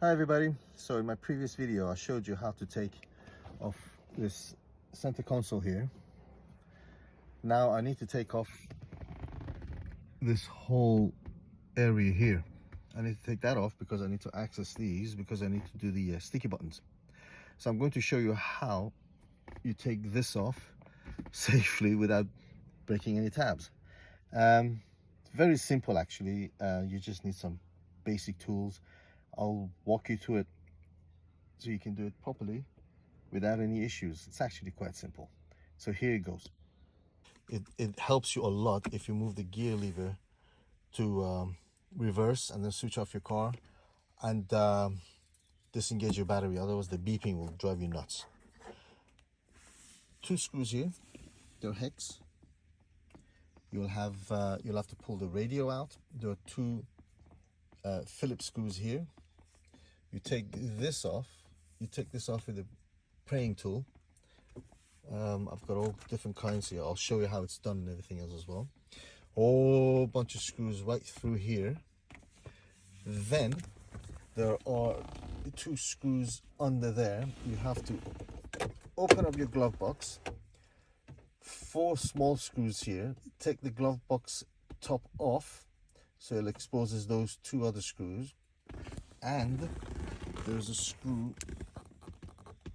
Hi everybody, so in my previous video I showed you how to take off this center console here. Now I need to take off this whole area here. I need to take that off because I need to access these, because I need to do the sticky buttons. So I'm going to show you how you take this off safely without breaking any tabs. Very simple actually. You just need some basic tools. I'll walk you through it so you can do it properly without any issues. It's actually quite simple. So here it goes. It helps you a lot if you move the gear lever to reverse and then switch off your car and disengage your battery. Otherwise the beeping will drive you nuts. Two screws here, they're hex. You'll have to pull the radio out. There are two Phillips screws here. You take this off. You take this off with a praying tool. I've got all different kinds here. I'll show you how it's done and everything else as well. Whole bunch of screws right through here. Then there are two screws under there. You have to open up your glove box. Four small screws here. Take the glove box top off so it exposes those two other screws, and there's a screw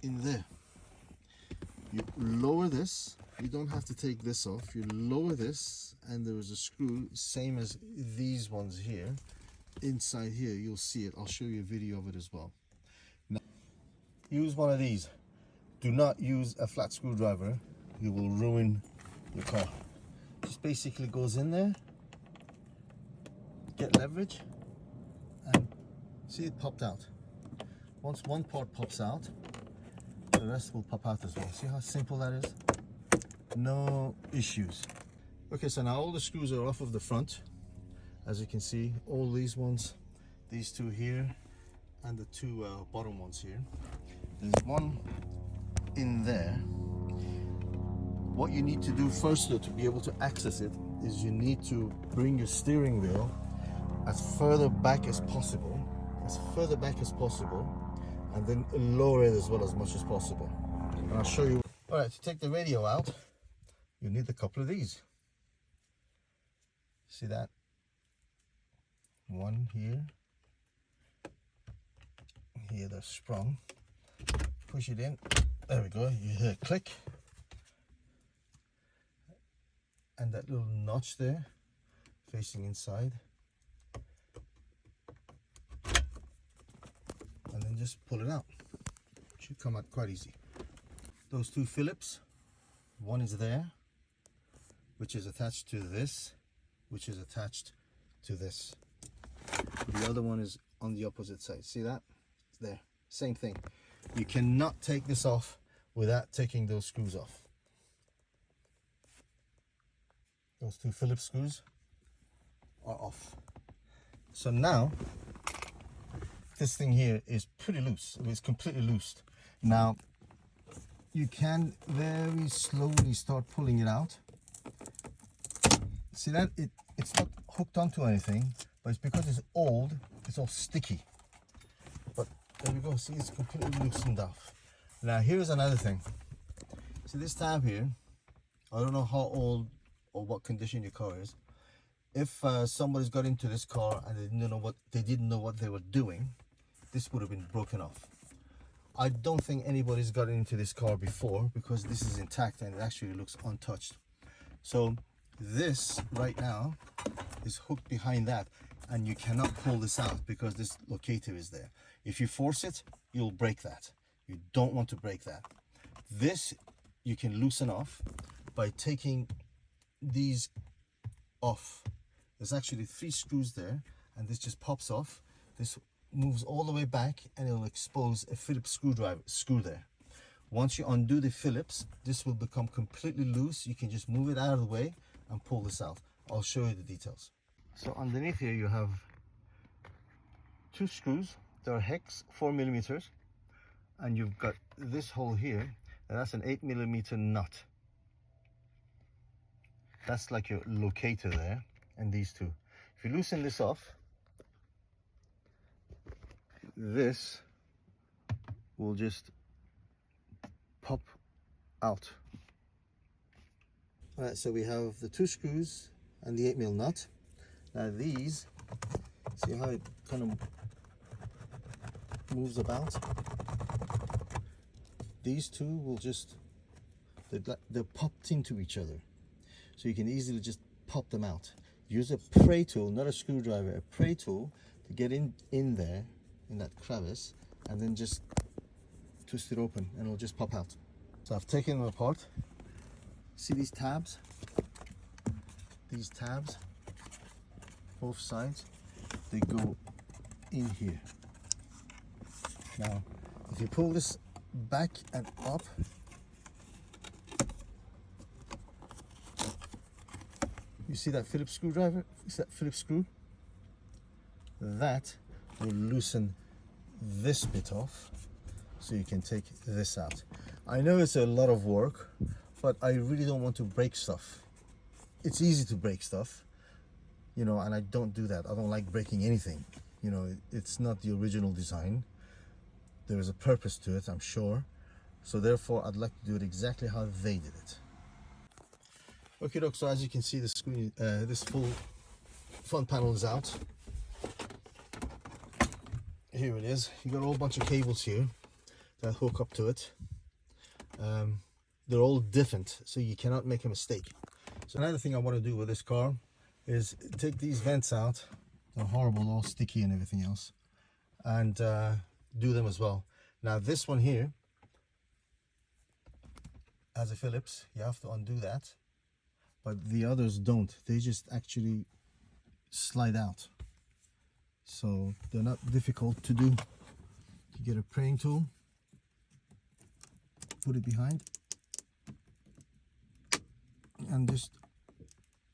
in there. You lower this. You don't have to take this off. You lower this and there is a screw same as these ones here. Inside here you'll see it. I'll show you a video of it as well. Now use one of these. Do not use a flat screwdriver. You will ruin your car. Just basically goes in there, get leverage, and see it popped out. Once one part pops out, the rest will pop out as well. See how simple that is? No issues. Okay, so now all the screws are off of the front. As you can see, all these ones, these two here, and the two bottom ones here. There's one in there. What you need to do first though to be able to access it is you need to bring your steering wheel as further back as possible, and then lower it as well as much as possible. And I'll show you. All right, to take the radio out, you need a couple of these. See that? One here. Here they're sprung. Push it in. There we go. You hear a click. And that little notch there facing inside, and then just pull it out. It should come out quite easy. Those two Phillips, one is there, which is attached to this, which is attached to this. The other one is on the opposite side. See that? It's there. Same thing. You cannot take this off without taking those screws off. Those two Phillips screws are off. So now this thing here is pretty loose. It's completely loosed. Now you can very slowly start pulling it out. See that? It's not hooked onto anything, but it's because it's old, it's all sticky. But there we go. See, it's completely loosened off. Now here's another thing. See this tab here? I don't know how old or what condition your car is. If somebody's got into this car and they didn't know what they were doing, this would have been broken off. I don't think anybody's gotten into this car before because this is intact and it actually looks untouched. So this right now is hooked behind that, and you cannot pull this out because this locator is there. If you force it, you'll break that. You don't want to break that. This you can loosen off by taking these off. There's actually 3 screws there, and this just pops off. This moves all the way back and it'll expose a Phillips screw there. Once you undo the Phillips, this will become completely loose. You can just move it out of the way and pull this out. I'll show you the details. So underneath here you have 2 screws. They're hex 4mm, and you've got this hole here, and that's an 8mm nut. That's like your locator there, and these two. If you loosen this off, this will just pop out. All right, so we have the 2 screws and the 8mm nut. Now these, see how it kind of moves about? These 2 will just, they're popped into each other. So you can easily just pop them out. Use a pry tool, not a screwdriver, a pry tool to get in there, in that crevice, and then just twist it open and it'll just pop out. So I've taken them apart. See these tabs? These tabs, both sides, they go in here. Now, if you pull this back and up, you see that Phillips screwdriver? Is that Phillips screw? That will loosen this bit off so you can take this out. I know it's a lot of work, but I really don't want to break stuff. It's easy to break stuff, you know, and I don't do that. I don't like breaking anything. You know, it's not the original design. There is a purpose to it, I'm sure. So therefore, I'd like to do it exactly how they did it. Okay, doc, so as you can see, the screen, this full front panel is out. Here it is. You got a whole bunch of cables here that hook up to it. They're all different, so you cannot make a mistake. So another thing I want to do with this car is take these vents out. They're horrible, all sticky and everything else, and do them as well. Now this one here has a Phillips. You have to undo that, but the others don't. They just actually slide out. So they're not difficult to do. You get a prying tool, put it behind, and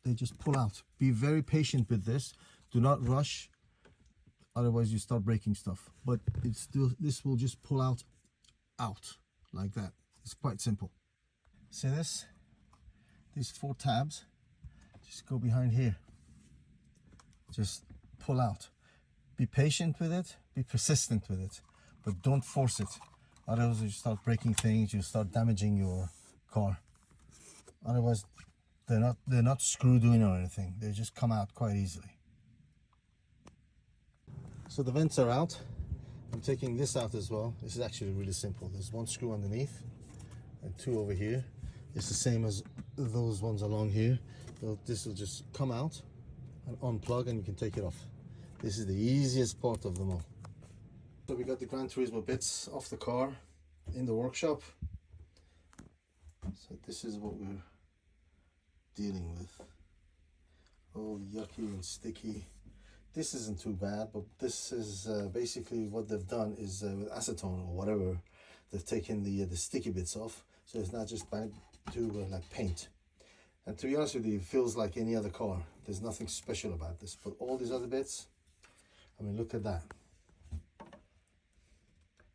they just pull out. Be very patient with this. Do not rush, otherwise you start breaking stuff. But it's still, this will just pull out like that. It's quite simple. See this? These 4 tabs just go behind here. Just pull out. Be patient with it, be persistent with it, but don't force it. Otherwise you start breaking things, you start damaging your car. Otherwise they're not screwed in or anything. They just come out quite easily. So the vents are out. I'm taking this out as well. This is actually really simple. There's 1 screw underneath and 2 over here. It's the same as those ones along here. So this will just come out and unplug and you can take it off. This is the easiest part of them all. So we got the granturismo bits off the car in the workshop. So this is what we're dealing with. All yucky and sticky. This isn't too bad, but this is basically what they've done is with acetone or whatever, they've taken the sticky bits off, so it's not just back to like paint. And to be honest with you, it feels like any other car. There's nothing special about this, but all these other bits, I mean, look at that.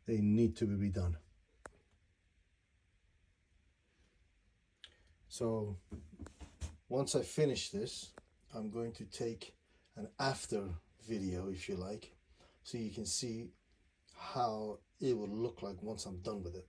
They need to be redone. So once I finish this, I'm going to take an after video, if you like, so you can see how it will look like once I'm done with it.